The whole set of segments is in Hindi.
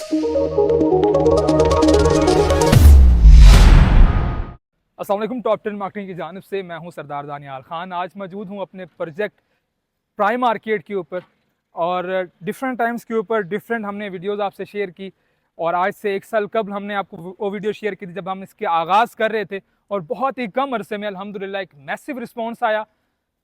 अस्सलाम वालेकुम। टॉप 10 मार्केटिंग की जानिब से मैं हूं सरदार दानियाल खान। आज मौजूद हूं अपने प्रोजेक्ट प्राइम मार्केट के ऊपर और डिफरेंट टाइम्स के ऊपर डिफरेंट हमने वीडियोस आपसे शेयर की। और आज से 1 साल कबल हमने आपको वो वीडियो शेयर की थी जब हम इसके आगाज़ कर रहे थे, और बहुत ही कम अरसे में अल्हम्दुलिल्लाह एक मैसिव रिस्पॉन्स आया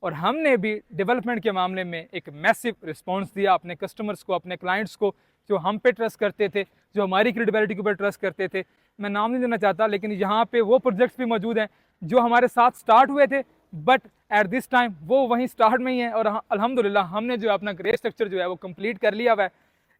और हमने भी डेवलपमेंट के मामले में एक मैसिव रिस्पॉन्स दिया अपने कस्टमर्स को, अपने क्लाइंट्स को, जो हम पे ट्रस्ट करते थे, जो हमारी क्रेडिबिलिटी के ऊपर ट्रस्ट करते थे। मैं नाम नहीं देना चाहता, लेकिन यहाँ पे वो प्रोजेक्ट्स भी मौजूद हैं जो हमारे साथ स्टार्ट हुए थे, बट एट दिस टाइम वो वहीं स्टार्ट में ही है। और अल्हम्दुलिल्लाह हमने जो अपना ग्रे स्ट्रक्चर जो है वो कंप्लीट कर लिया हुआ है।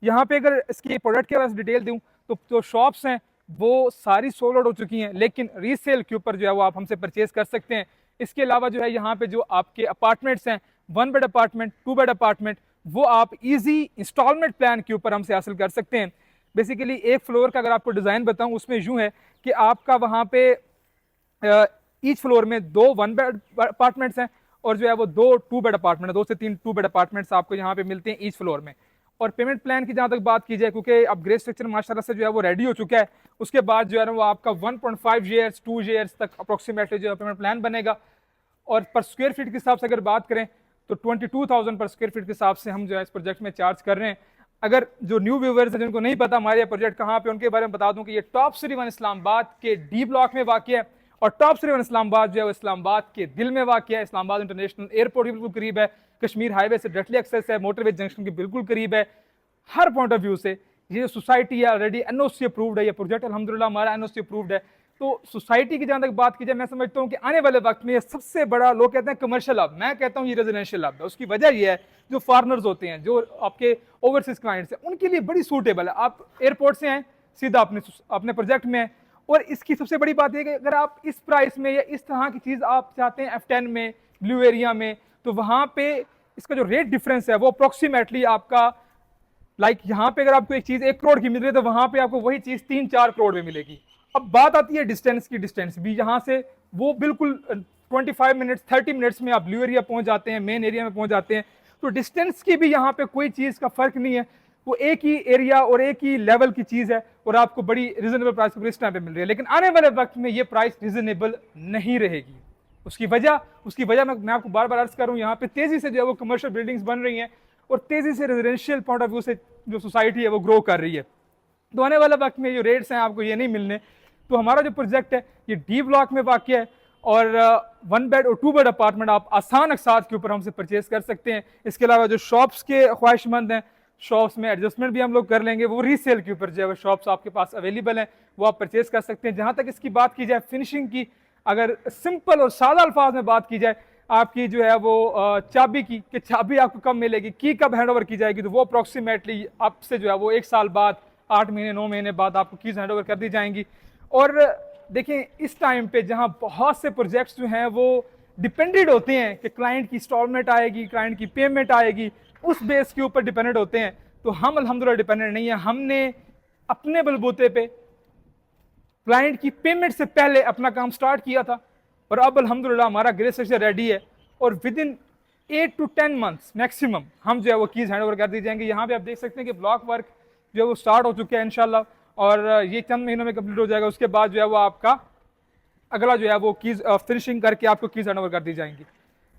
यहाँ पे अगर इसकी प्रोडक्ट के बारे में डिटेल दूँ तो जो शॉप्स हैं वो सारी सोल्ड आउट हो चुकी हैं, लेकिन रीसेल के ऊपर जो है वो आप हमसे परचेज कर सकते हैं। इसके अलावा जो है यहाँ पे जो आपके अपार्टमेंट्स हैं, 1 बेड अपार्टमेंट, 2 बेड अपार्टमेंट, वो आप इजी इंस्टॉलमेंट प्लान के ऊपर हमसे हासिल कर सकते हैं। बेसिकली एक फ्लोर का अगर आपको डिज़ाइन बताऊं, उसमें यूं है कि आपका वहाँ पे ईच फ्लोर में 2 1 बेड अपार्टमेंट्स हैं और जो है वो 2 2 बेड अपार्टमेंट है, 2 से 3 2 बेड अपार्टमेंट्स आपको यहाँ पे मिलते हैं ईच फ्लोर में। और पेमेंट प्लान की जहाँ तक बात की जाए, क्योंकि अब ग्रे स्ट्रक्चर माशाल्लाह से जो है वो रेडी हो चुका है, उसके बाद जो है ना वो आपका 1.5 ईयर्स 2 ईयर्स तक अप्रोक्सीमेटली जो है पेमेंट प्लान बनेगा। और पर स्क्वायर फीट के हिसाब से अगर बात करें तो 22,000 पर स्क्वायर फीट के हिसाब से हम जो है इस प्रोजेक्ट में चार्ज कर रहे हैं। अगर जो न्यू व्यूवर्स हैं जिनको नहीं पता हमारे प्रोजेक्ट कहाँ पे, उनके बारे में बता दूं कि ये टॉप सिटी 1 इस्लामाबाद के डी ब्लॉक में वाक़ है। और टॉप सिटी 1 इस्लामाबाद जो है वो इस्लामाबाद के दिल में वाक़ है। इस्लामाबाद इंटरनेशनल एयरपोर्ट के बिल्कुल करीब है, कश्मीर हाईवे से डायरेक्टली एक्सेस है, मोटरवे जंक्शन के बिल्कुल करीब है। हर पॉइंट ऑफ व्यू से ये जो सोसाइटी है ऑलरेडी एनओसी अप्रूव्ड है। ये प्रोजेक्ट अल्हम्दुलिल्लाह हमारा एनओसी अप्रूव्ड है। तो सोसाइटी की जहाँ तक बात की जाए, मैं समझता हूँ कि आने वाले वक्त में ये सबसे बड़ा, लोग कहते हैं कमर्शियल हब, मैं कहता हूँ ये रेजिडेंशियल हब है। उसकी वजह ये है जो फॉरनर्स होते हैं, जो आपके ओवरसीज क्लाइंट्स हैं, उनके लिए बड़ी सूटेबल है। आप एयरपोर्ट से हैं, सीधा अपने प्रोजेक्ट में है। और इसकी सबसे बड़ी बात यह कि अगर आप इस प्राइस में या इस तरह की चीज़ आप चाहते हैं F10 में, ब्लू एरिया में, तो वहाँ पे इसका जो रेट डिफरेंस है वो अप्रोक्सीमेटली आपका यहाँ पे अगर आपको एक चीज़ 1 करोड़ की मिल रही है तो वहाँ पे आपको वही चीज़ 3-4 करोड़ में मिलेगी। अब बात आती है डिस्टेंस की। डिस्टेंस भी यहाँ से वो बिल्कुल 25 मिनट्स 30 मिनट्स में आप ब्लू एरिया पहुँच जाते हैं, मेन एरिया में पहुँच जाते हैं। तो डिस्टेंस की भी यहाँ पे कोई चीज़ का फ़र्क नहीं है, वो एक ही एरिया और एक ही लेवल की चीज़ है और आपको बड़ी रिजनेबल प्राइस पर इस टाइम पे मिल रही है। लेकिन आने वाले वक्त में ये प्राइस रिजनेबल नहीं रहेगी। उसकी वजह मैं आपको बार बार अर्ज करूँ, यहाँ पे तेज़ी से जो है वो कमर्शियल बिल्डिंग्स बन रही हैं और तेज़ी से रेजिडेंशियल पॉइंट ऑफ व्यू से जो सोसाइटी है वो ग्रो कर रही है। तो आने वाले वक्त में जो रेट्स हैं आपको ये नहीं मिलने। तो हमारा जो प्रोजेक्ट है ये डी ब्लॉक में वाक़ है और 1 बेड और 2 बेड अपार्टमेंट आप आसान अकसात के ऊपर हमसे परचेज कर सकते हैं। इसके अलावा जो शॉप्स के ख्वाहिशमंद हैं, शॉप्स में एडजस्टमेंट भी हम लोग कर लेंगे। वो रीसेल के ऊपर जो है वो शॉप्स आपके पास अवेलेबल हैं, वो आप परचेज कर सकते हैं। जहाँ तक इसकी बात की जाए फिनिशिंग की, अगर सिंपल और सादा अल्फाज में बात की जाए, आपकी जो है वो चाबी की कि चाबी आपको कब मिलेगी, की कब हैंड ओवर की जाएगी, तो वो अप्रॉक्सीमेटली आपसे जो है वो 1 साल बाद, 8 महीने 9 महीने बाद आपको कीज़ हैंड ओवर कर दी जाएंगी। और देखें इस टाइम पे जहां बहुत से प्रोजेक्ट्स जो हैं वो डिपेंडेंट होते हैं कि क्लाइंट की इंस्टॉलमेंट आएगी, क्लाइंट की पेमेंट आएगी, उस बेस के ऊपर डिपेंडेंट होते हैं। तो हम अल्हम्दुलिल्लाह डिपेंडेंट नहीं है। हमने अपने बलबूते पे क्लाइंट की पेमेंट से पहले अपना काम स्टार्ट किया था और अब अल्हम्दुलिल्लाह हमारा ग्रे स्ट्रक्चर रेडी है और with in 8 to 10 months maximum हम जो है वो कीज़ हैंड ओवर कर दी जाएंगे। यहाँ पे आप देख सकते हैं कि ब्लॉक वर्क जो है वो स्टार्ट हो चुका है इंशाल्लाह, और ये चंद महीनों में कंप्लीट हो जाएगा। उसके बाद जो है वो आपका अगला जो है वो कीज़ फिनिशिंग करके आपको कीज़ हैंड ओवर कर दी जाएंगी।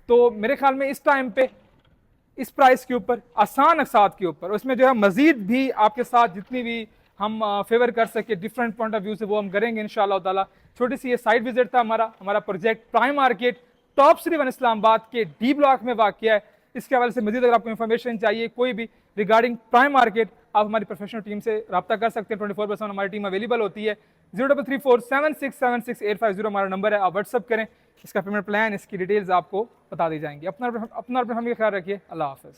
तो मेरे ख्याल में इस टाइम पे इस प्राइस के ऊपर, आसान अकसात के ऊपर, उसमें जो है मजीद भी आपके साथ जितनी भी हम फेवर कर सके डिफरेंट पॉइंट ऑफ व्यू से वो हम करेंगे इंशाल्लाह ताला। छोटी सी ये साइट विजिट था हमारा project prime market top city 1 Islamabad के डी ब्लॉक में वाक़ है। इसके हवाले से मजीद अगर आपको इन्फॉर्मेशन चाहिए कोई भी रिगार्डिंग प्राइम मार्केट, आप हमारी प्रोफेशनल टीम से रब्ता कर सकते हैं। 24% हमारी टीम अवेलेबल होती है। 03347676 हमारा नंबर है, आप व्हाट्सअप करें। इसका पेमेंट प्लान, इसकी डिटेल्स आपको बता दी जाएंगी। अपना ख्याल रखिए। अल्लाह हाफ़िज़।